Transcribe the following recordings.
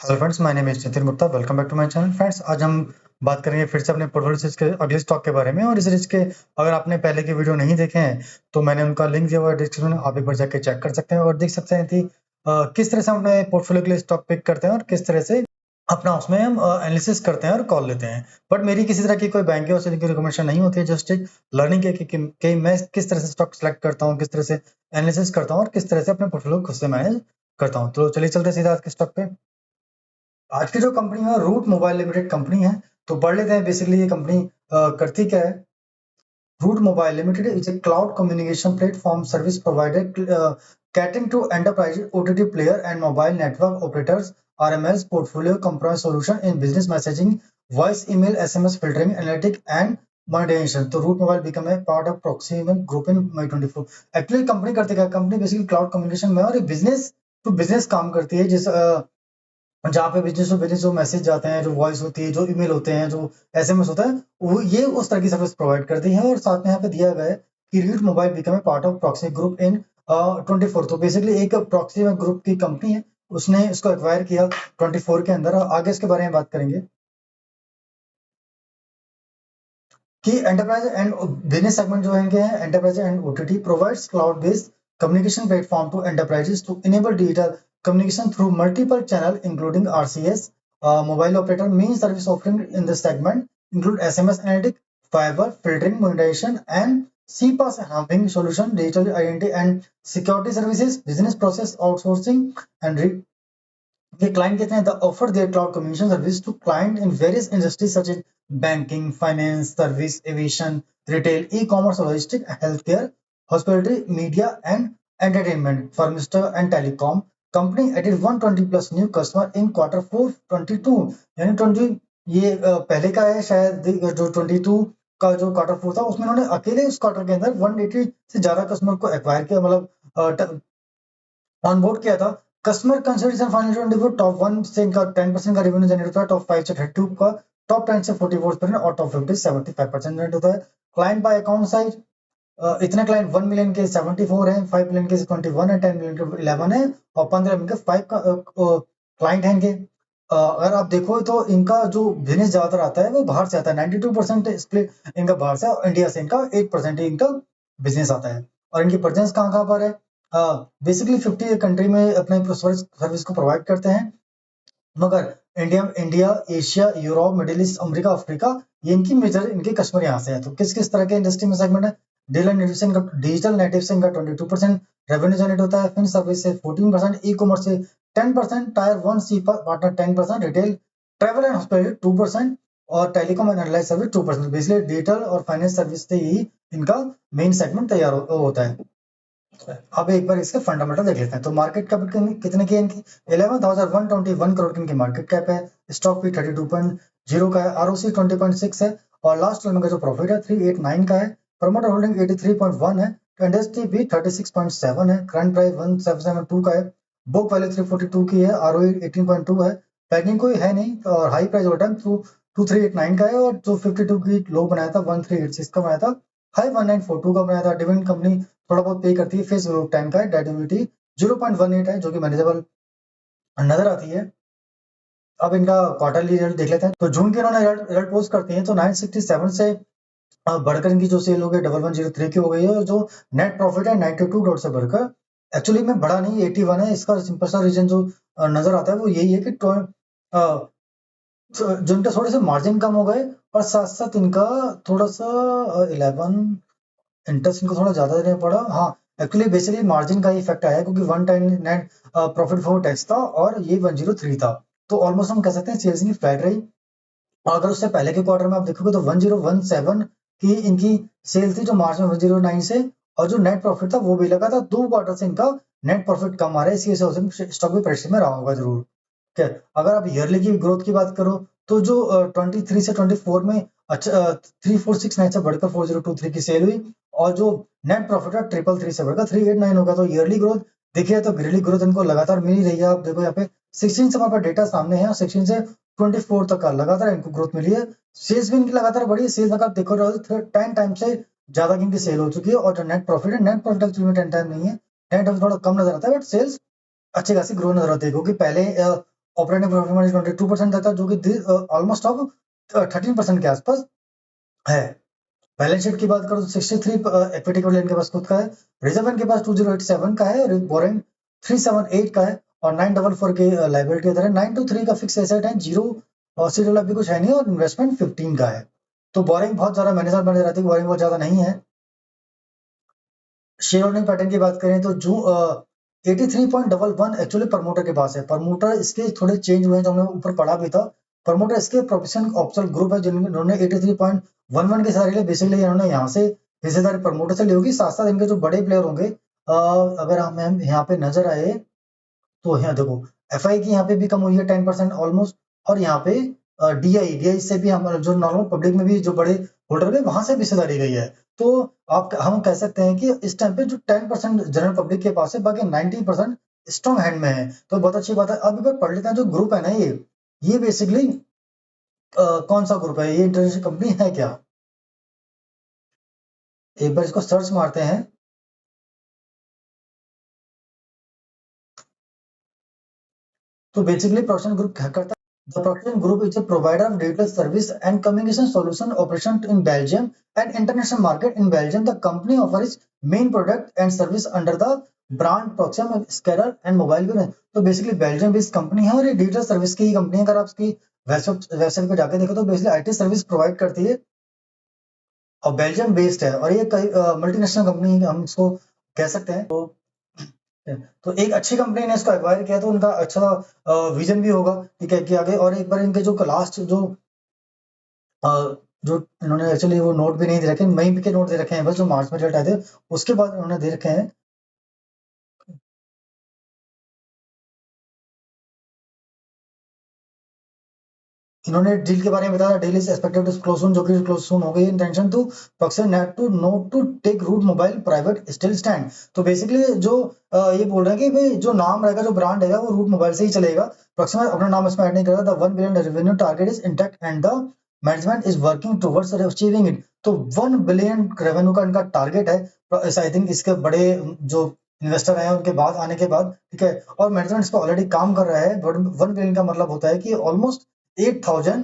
Hello friends, my name is Nitin Gupta. Welcome back to my channel. Friends, आज हम बात करेंगे फिर से अपने पोर्टफोलियो सीरीज के अगले स्टॉक के बारे में। और इस सीरीज के अगर आपने पहले के वीडियो नहीं देखे हैं तो मैंने उनका लिंक दिया हुआ है डिस्क्रिप्शन में, आप एक बार जाके चेक कर सकते हैं और देख सकते हैं कि किस तरह से हम अपने पोर्टफोलियो के लिए स्टॉक पिक करते हैं और किस तरह से अपना उसमें हम एनालिसिस करते हैं और कॉल लेते हैं। बट मेरी किसी तरह की कोई बैंकिंग और सेलिंग की रिकमेंडेशन नहीं होती है, जस्ट एक लर्निंग है कि मैं किस तरह से स्टॉक सेलेक्ट करता हूँ, किस तरह से एनालिसिस करता हूँ और किस तरह से अपने पोर्टफोलियो खुद से मैनेज करता हूँ। तो चलिए चलते हैं सीधा आज के स्टॉक पे। आज की जो कंपनी है रूट मोबाइल लिमिटेड कंपनी है। तो पढ़ लेते हैं बेसिकली ये कंपनी करती क्या है। Route Mobile Limited is a cloud communication platform service provider catering to enterprise OTT player and mobile network operators. RMS portfolio comprise solution in business messaging, voice, email, SMS filtering, analytic and monetization. तो Route Mobile become a part of Proximus group in May 24। Actually company करती क्या, company basically cloud communication में और business to business काम करती है, जिस जहाँ पे बिज़नेस टू बिज़नेस जो मैसेज जाते हैं, जो वॉइस होती है, जो ईमेल होते हैं, जो एसएमएस होता है, वो ये उस तरह की सर्विस प्रोवाइड करती है। और साथ में यहाँ पे दिया गया है कि Route Mobile become a part of proxy group in 24। तो बेसिकली एक प्रॉक्सी ग्रुप की कंपनी है, उसने इसको एक्वायर किया 24 के अंदर। आगे इसके बारे में बात करेंगे कि एंटरप्राइज एंड बिजनेस सेगमेंट जो है इनके हैं, enterprise and OTT provides cloud based communication platform to enterprises to enable digital communication through multiple channel including RCS. Mobile operator main service offering in this segment include SMS analytic, fiber filtering, monetization and CPaaS having solution, digital identity and security services, business process outsourcing and ये client कहते हैं the offer their cloud communication service to client in various industries such as banking, finance service, aviation, retail, e commerce, logistic, health care, hospitality, media and entertainment, फर्मिस्टर and telecom. Company added 120 plus new customer in quarter 4 22, यानी 20 ये पहले का है शायद, जो 22 का जो क्वार्टर 4 था उसमें उन्होंने अकेले उस क्वार्टर के अंदर 180 से ज्यादा कस्टमर को एक्वायर किया, मतलब ऑनबोर्ड किया था। कस्टमर कंसिडरेशन फाइनेंशियल 24 टॉप 1 से इनका 10% का रेवेन्यू जनरेट होता है, टॉप 5 से 32 का, टॉप 10 से 44% और टॉप 50 से 75% जनरेट होता है। क्लाइंट बाय अकाउंट साइज, इतने क्लाइंट 1 मिलियन के 74 हैं, 5 मिलियन के 21 है, 10 मिलियन के 11 है और 15 मिलियन के 5 क्लाइंट हैं इनके। अगर आप देखो तो इनका जो बिजनेस ज्यादातर आता है वो बाहर से आता है, 92% स्प्लिट इनका बाहर से, और इंडिया से इनका 8% ही इनका बिजनेस आता है। और इनकी प्रेजेंस कहाँ कहाँ पर है, बेसिकली 50 कंट्री में अपने सर्विस को प्रोवाइड करते हैं। मगर India India Asia, Europe, middle east, America, Africa, ये इनकी मेजर इनके कस्टमर यहाँ से है। तो किस किस तरह के इंडस्ट्री में सेगमेंट है, डिजिटल नेटिव से इनका 22% रेवेन्यू जनरेट होता है, फिन सर्विस से 14%, ई कॉमर्स से 10%, tier 1 C partner 10%, retail, travel and hospitality 2% और telecom and analyse service 2%। Basically digital और फाइनेंस सर्विस से ही इनका मेन सेगमेंट तैयार होता है। अब एक बार इसके फंडामेंटल देख लेते हैं। तो मार्केट कैपिटल कितने की है इनकी, 11,121 करोड़ की इनकी मार्केट कैप है। स्टॉक भी 32.0 का है, आरओसी 20.6 है और लास्ट 12 में का जो प्रॉफिट है 389 का है। प्रमोटर होल्डिंग 83.1 है, इंडस्ट्री भी 36.7 है, करंट प्राइस 1772 का है, बुक वैल्यू 342 की है, आरओई 18.2 है। पैकिंग कोई है नहीं और हाई प्राइस ऑल टाइम 2389 का है, और जो 52 की लो बनाया था 1386 का बनाया था, हाई 1942 का बनाया था। डिविडेंड कंपनी थोड़ा बहुत पे करती है, फेस वैल्यू 10 का है, डेट इक्विटी 0.18 है जो कि मैनेजेबल नजर आती है। अब इनका क्वार्टरली रिजल्ट देख लेते हैं। तो जून के इन्होंने रिजल्ट पोस्ट करती है तो 967 से बढ़कर इनकी जो सेल हो गई 1103 की हो गई है, और जो नेट प्रॉफिट है 92 करोड़ से बढ़कर एक्चुअली में बढ़ा नहीं, 81 है। इसका सिंपल सा रीजन जो नजर आता है वो यही है कि जो इनका थोड़े से मार्जिन कम हो गए और साथ साथ इनका थोड़ा सा 11 इंटरेस्ट इनको थोड़ा ज्यादा देना पड़ा। हाँ, एक्चुअली बेसिकली मार्जिन का इफेक्ट आया क्योंकि one time net profit before tax था और ये 103 था। तो ऑलमोस्ट हम कह सकते हैं सेल्स की फ्लैट रही। और अगर उससे पहले के क्वार्टर में आप देखोगे तो 1017 की इनकी सेल थी जो मार्च में 109 से, और जो नेट प्रॉफिट था वो भी लगा था। 2 क्वार्टर से इनका नेट प्रॉफिट कम आ रहा है, इसी वजह से स्टॉक भी प्रेशर में रहा होगा जरूर। क्या अगर आप ईयरली की ग्रोथ की बात करो तो जो 23 से 24 में अच्छा 3469 से बढ़कर 4023 की सेल हुई, और जो नेट प्रॉफिट है 333 से बढ़कर 389 होगा। तो ईयरली ग्रोथ देखिए तो ग्रेडली ग्रोथ इनको लगातार मिल ही रही है। आप देखो यहाँ पे 16 से हमारे डेटा सामने है, 16 से 24 तक का लगातार इनको ग्रोथ मिली है। सेल्स भी इनकी लगातार बढ़ी है, सेल्स अगर देखो 10 टाइम से ज्यादा की इनकी सेल हो चुकी है। और जो नेट प्रॉफिट है, नेट प्रॉफिट एक्चुअली में 10 टाइम नहीं है, 10 टाइम थोड़ा कम नजर आता है, बट सेल्स अच्छी खासी ग्रो नजर आती है क्योंकि पहले ऑपरेटिंग प्रॉफिट मार्जिन 22% था, जो कि ऑलमोस्ट अब 13% के आसपास है। बैलेंस शीट की बात करो तो 63 इक्विटी कैपिटल इनके पास खुद का है, रिजर्व इनके पास 2087 का है, बोरिंग 378 का है, और 944 की लाइबिलिटी इधर है, 923 का फिक्स एसेट है, जीरो और सीरियल अभी कुछ है नहीं, और इन्वेस्टमेंट 15 का है। तो बोरिंग बहुत ज्यादा मैनेजर बन जाती है, बोरिंग बहुत ज्यादा नहीं है। शेयर होल्डिंग पैटर्न की बात करें तो जो 83.11 एक्चुअली प्रमोटर के पास है, प्रमोटर इसके थोड़े चेंज हुए हैं, जो हमने ऊपर पढ़ा भी था। प्रमोटर इसके प्रोफेशनल ऑप्शनल ग्रुप है, जिन्होंने 83.11 के सारे लिए बेसिकली इन्होंने यहाँ से हिस्सेदारी प्रमोटर से ली होगी। साथ साथ इनके जो बड़े प्लेयर होंगे, अगर हम यहाँ पे नजर आए तो यहाँ देखो एफआई की यहाँ पे भी कम हुई है 10% ऑलमोस्ट, और यहाँ पे डीआई से भी हम जो नॉर्मल पब्लिक में भी जो बड़े होल्डर है वहां से भी हिस्सेदारी गई है। तो आप हम कह सकते हैं कि इस टाइम पे जो 10% जनरल पब्लिक के पास है, बाकी 90% स्ट्रॉन्ग हैंड में है। तो बहुत अच्छी बात है। अब एक बार पढ़ लेते हैं जो ग्रुप है ना, ये बेसिकली कौन सा ग्रुप है, ये इंटरनेशनल कंपनी है क्या? एक बार इसको सर्च मारते हैं। तो बेसिकली प्रोफेशनल ग्रुप क्या करता है? The Proximus Group is a provider of digital service and communication solution operation in Belgium and international market. In Belgium, the company offers main product and service under the brand Proximus, Scalar and Mobile View। तो basically Belgium based company है, और ये digital service की company है। अगर आप इसकी website पे जाके देखो तो बेसिकली आईटी सर्विस प्रोवाइड करती है, और बेल्जियम बेस्ड है, और ये कई मल्टीनेशनल कंपनी हम इसको कह सकते हैं। तो एक अच्छी कंपनी ने इसको एक्वायर किया, तो उनका अच्छा विजन भी होगा, ठीक है, कि आगे। और एक बार इनके जो लास्ट अ, जो इन्होंने एक्चुअली वो नोट भी नहीं दे रखे, मई के नोट दे रखे हैं बस, जो मार्च में रिजल्ट आए थे उसके बाद उन्होंने दे रखे हैं। इन्होंने डील के बारे में बताया, deal is expected to close soon, जो कि क्लोज सून हो गई। Intention to Proximus net to not to take Route Mobile private still stand. तो बेसिकली जो ये बोल रहे हैं कि भाई जो नाम रहेगा, जो ब्रांड रहेगा, वो रूट मोबाइल से ही चलेगा। प्रोक्सिम अपना नाम इसमें ऐड नहीं करेगा। The 1 billion revenue target is intact and the management is working towards achieving it. तो 1 बिलियन रेवेन्यू का इनका टारगेट है। आई थिंक इसके बड़े जो इन्वेस्टर हैं उनके बाद आने के बाद, ठीक है, और मैनेजमेंट इस पर ऑलरेडी काम कर रहा है। 1 बिलियन का मतलब होता है कि ऑलमोस्ट 8,000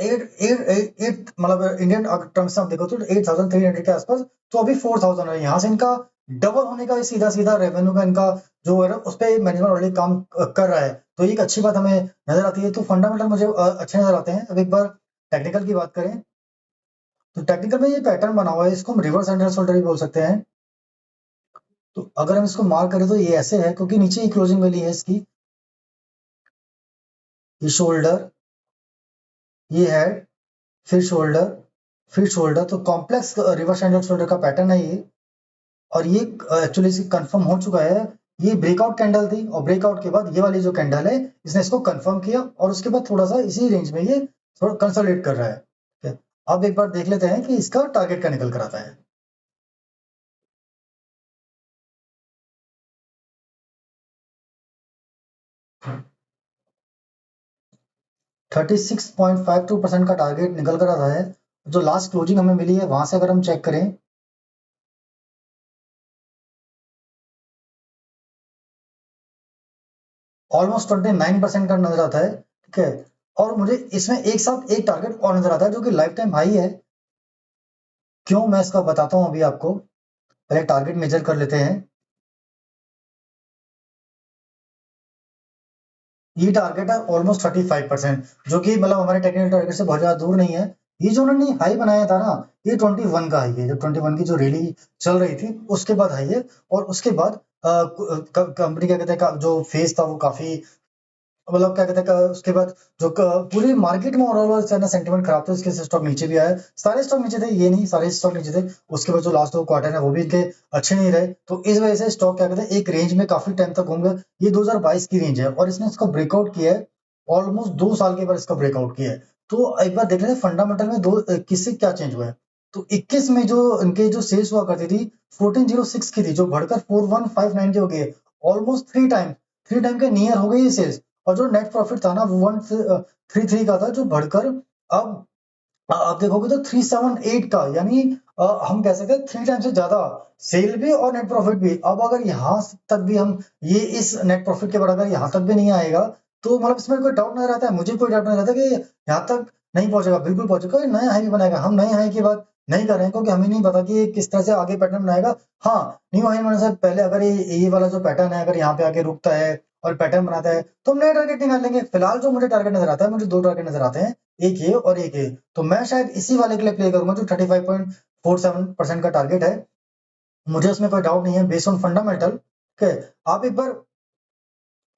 एट एट एट मतलब इंडियन टर्म्स में आप देखो तो 8,300 के आसपास। तो अभी 4,000 है, यहाँ से इनका डबल होने का सीधा सीधा रेवेन्यू का इनका जो है ना, उस पर मैनेजमेंट ऑलरेडी काम कर रहा है। तो एक अच्छी बात हमें नजर आती है। तो फंडामेंटल मुझे अच्छे नजर आते हैं। अब एक बार टेक्निकल की बात करें तो टेक्निकल में ये पैटर्न बना हुआ है, इसको हम रिवर्स हैंड एंड शोल्डर भी बोल सकते हैं। तो अगर हम इसको मार्क करें तो ये ऐसे है, क्योंकि नीचे ही क्लोजिंग वैल्यू है इसकी, ये शोल्डर, ये हेड, फिर शोल्डर, फिर शोल्डर। तो complex reverse hand and shoulder का पैटर्न है ये। और ये एक्चुअली कंफर्म हो चुका है। ये ब्रेकआउट कैंडल थी, और ब्रेकआउट के बाद ये वाली जो कैंडल है, इसने इसको कंफर्म किया, और उसके बाद थोड़ा सा इसी रेंज में ये थोड़ा कंसोलिडेट कर रहा है। ठीक है, अब एक बार देख लेते हैं कि इसका टारगेट का निकल कर आता है। 36.52% का टारगेट निकल कर आता है। जो लास्ट क्लोजिंग हमें मिली है वहां से अगर हम चेक करें, ऑलमोस्ट 29% का नजर आता है। ठीक है, और मुझे इसमें एक साथ एक टारगेट और नजर आता है, जो कि लाइफ टाइम हाई है। क्यों, मैं इसका बताता हूं अभी आपको। पहले टारगेट मेजर कर लेते हैं। ये टारगेट है ऑलमोस्ट 35%, जो कि मतलब हमारे टेक्निकल टारगेट से बहुत ज्यादा दूर नहीं है। ये जो उन्होंने हाई बनाया था ना, ये 21 का हाई है। जब 21 की जो रैली चल रही थी उसके बाद हाई है। और उसके बाद कंपनी क्या कहते हैं जो फेस था वो काफी, मतलब क्या कहते हैं उसके बाद जो पूरी मार्केट में ओवरऑल सेंटीमेंट खराब था, इसके स्टॉक नीचे भी आया। सारे स्टॉक नीचे थे, ये नहीं सारे स्टॉक नीचे थे। उसके बाद जो लास्ट दो क्वार्टर है वो भी इनके अच्छे नहीं रहे। तो इस वजह से स्टॉक क्या कहते हैं एक रेंज में काफी टाइम तक घूम गया। ये 2022 की रेंज है, और इसने इसको ब्रेकआउट किया है। ऑलमोस्ट 2 साल के बाद इसका ब्रेकआउट किया है। तो एक बार देख लेते हैं फंडामेंटल में दो किससे क्या चेंज हुआ है। तो 21 में जो इनके जो सेल्स हुआ करती थी 1406 की थी, जो बढ़कर 4159 की हो गई है। ऑलमोस्ट थ्री टाइम के नियर हो गई है सेल्स। और जो नेट प्रॉफिट था ना वो 133 का था, जो बढ़कर अब आप देखोगे तो 378 का, यानी हम कह सकते हैं 3 टाइम से ज्यादा सेल भी और नेट प्रॉफिट भी। अब अगर यहाँ तक भी हम ये इस नेट प्रॉफिट के बाद अगर यहाँ तक भी नहीं आएगा, तो मतलब इसमें कोई डाउट नजर आता है, मुझे कोई डाउट नहीं रहता कि यहाँ तक नहीं पहुंचेगा, बिल्कुल पहुंचेगा, कोई नया हाई भी बनाएगा। हम नए हाई की बात नहीं कर रहे हैं क्योंकि हमें नहीं पता कि ये किस तरह से आगे पैटर्न बनाएगा। हाँ, न्यू हाई बनाने से पहले अगर ये वाला जो पैटर्न है अगर यहाँ पे आके रुकता है और पैटर्न बनाता है तो हम नया टारगेट निकाल लेंगे। फिलहाल जो मुझे टारगेट नजर आता है, मुझे 2 टारगेट नजर आते हैं, एक ये और एक ये। तो मैं शायद इसी वाले के लिए प्ले करूंगा जो 35.47% का टारगेट है। मुझे उसमें कोई डाउट नहीं है बेस्ड ऑन फंडामेंटल। ठीक है, आप एक बार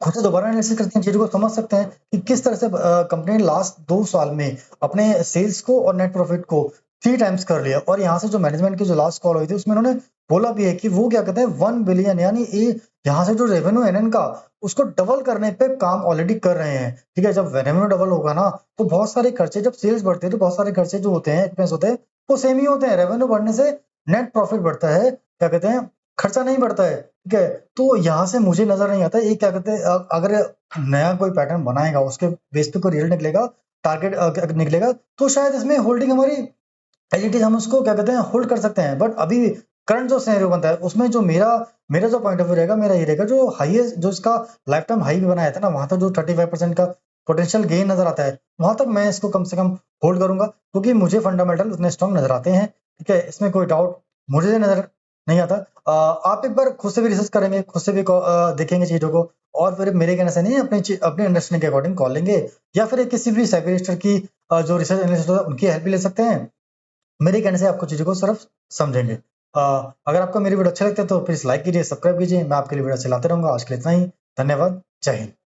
खुद से दोबारा एनालिसिस करते हैं, चीजों को समझ सकते हैं कि किस तरह से कंपनी ने लास्ट 2 साल में अपने सेल्स को और नेट प्रॉफिट को 3 टाइम्स कर लिया। और यहाँ से जो मैनेजमेंट की जो लास्ट कॉल हुई थी उसमें उन्होंने बोला भी है कि वो क्या कहते हैं 1 बिलियन यानी ये यहाँ से जो रेवेन्यू है ना इनका उसको डबल करने पे काम ऑलरेडी कर रहे हैं। ठीक है, जब रेवेन्यू डबल होगा ना तो बहुत सारे खर्चे, जब सेल्स बढ़ते हैं तो बहुत सारे खर्चे जो होते हैं एक्सपेंस होते हैं वो सेम ही होते हैं। रेवेन्यू बढ़ने से नेट प्रॉफिट बढ़ता है, क्या कहते हैं खर्चा नहीं बढ़ता है। ठीक है, तो यहाँ से मुझे नजर नहीं आता ये क्या कहते हैं अगर नया कोई पैटर्न बनाएगा उसके बेस पे कोई रिजल्ट निकलेगा, टारगेट निकलेगा, तो शायद इसमें होल्डिंग हमारी एज इट इज हम उसको क्या कहते हैं होल्ड कर सकते हैं। बट अभी करंट जो सिनेरियो बनता है उसमें जो मेरा मेरा जो पॉइंट ऑफ व्यू रहेगा, मेरा ये रहेगा जो हाईएस्ट जो इसका लाइफ टाइम हाई भी बनाया था ना वहां तक जो 35% का पोटेंशियल गेन नजर आता है वहां तक मैं इसको कम से कम होल्ड करूंगा क्योंकि मुझे फंडामेंटल उतने स्ट्रॉन्ग नजर आते हैं। ठीक है, इसमें कोई डाउट मुझे नजर नहीं आता। आप एक बार खुद से भी रिसर्च करेंगे, खुद से भी देखेंगे चीजों को और फिर मेरे कहने से नहीं अपने अंडरस्टैंडिंग के अकॉर्डिंग कॉल लेंगे या फिर किसी भी साइबरिस्टर की जो रिसर्च एनालिस्ट होता है उनकी हेल्प भी ले सकते हैं। मेरे कहने से आपको चीज़ों को सिर्फ समझेंगे। अगर आपको मेरी वीडियो अच्छी लगती है तो प्लीज़ लाइक कीजिए, सब्सक्राइब कीजिए। मैं आपके लिए वीडियो चलाते रहूँगा। आज के लिए इतना ही। धन्यवाद। जय हिंद।